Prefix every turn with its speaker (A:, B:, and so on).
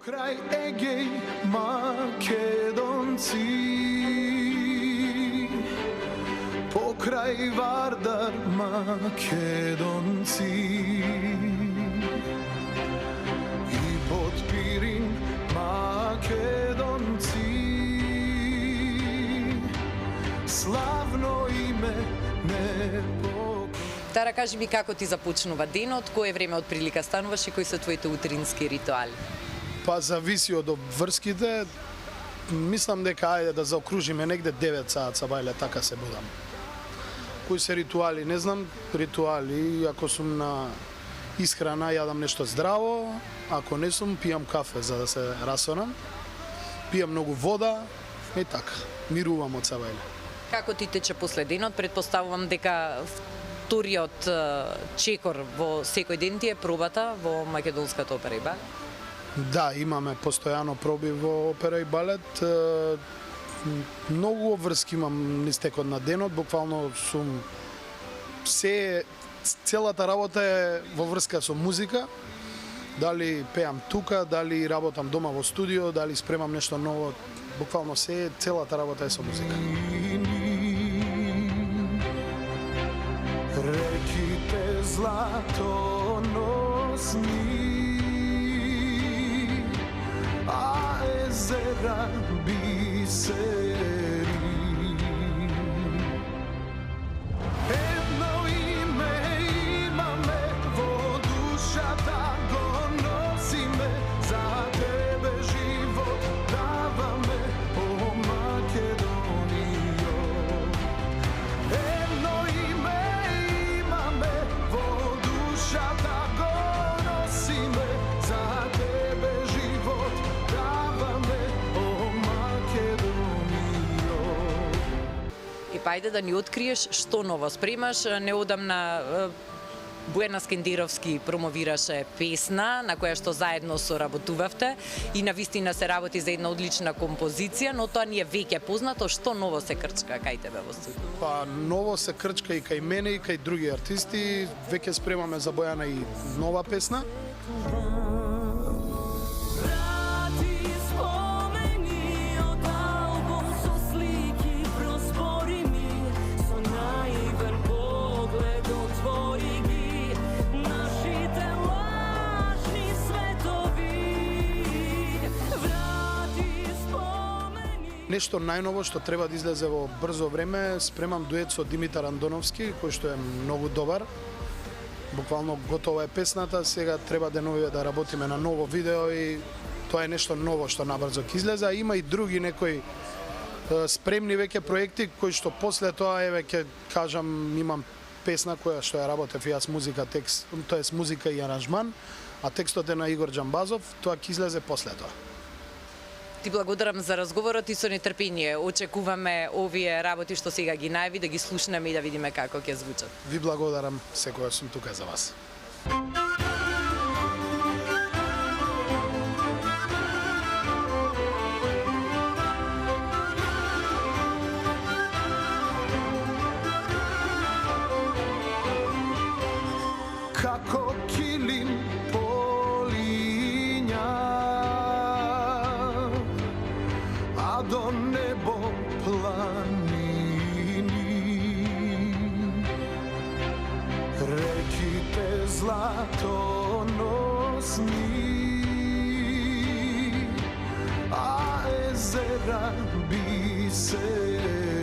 A: Kraj Egej, Makedonci, pokraj Vardar, Makedonci, i pod Pirin, Makedonci, slavno ime ne pokoj.
B: Тара, кажи ми како ти започнува денот, кое време од прилика стануваш и кои се твоите утрински ритуали?
C: Па зависи од обврските. Мислам дека ајде да заокружиме негде 9 саат бајле, така се будам. Кои се ритуали, не знам, ритуали, ако сум на исхрана, јадам нешто здраво, ако не сум, пијам кафе за да се расонам, пијам многу вода и така, мирувам од сабајле.
B: Како ти тече после денот? Предпоставувам дека вториот чекор во секој ден ти е пробата во Македонската опера и балет?
C: Да, имаме постојано проби во опера и балет. Многу обврски имам низ текот на денот, буквално сум целата работа е во врска со музика. Дали пеам тука, дали работам дома во студио, дали спремам нешто ново, буквално целата работа е со музика.
A: Реките златоносни, а езера бисери. Едно име имаме во душата, го носиме, за тебе живот даваме, о Македонијо. Едно име имаме во душата, го носиме, за тебе живот даваме, о Македонијо.
B: И па ајде да ни откриеш што ново спремаш. Неодамна Бојана Скендеровски промовираше песна на која што заедно соработувавте и навистина се работи за една одлична композиција, но тоа ни е веќе познато. Што ново се крчка кај тебе во студио?
C: Па ново се крчка и кај мене и кај други артисти. Веќе спремаме за Бојана и нова песна. Нешто најново што треба да излезе во брзо време, спремам дует со Димитар Андоновски, кој што е многу добар. Буквално готова е песната, сега треба деновиве да работиме на ново видео и тоа е нешто ново што набрзо ќе излезе. Има и други некои спремни веќе проекти кои што после тоа ќе кажам, имам песна која што ја работев јас музика, текст, тоест музика и аранжман, а текстот е на Игор Џамбазов, тоа ќе излезе после тоа.
B: Ти благодарам за разговорот и со нетрпение очекуваме овие работи што сега ги најави да ги слушнеме и да видиме како ќе звучат.
C: Ви благодарам, секогаш сум тука за вас.
A: Како килим полиња, а до небо планини. Реките златоносни, а езера бисери.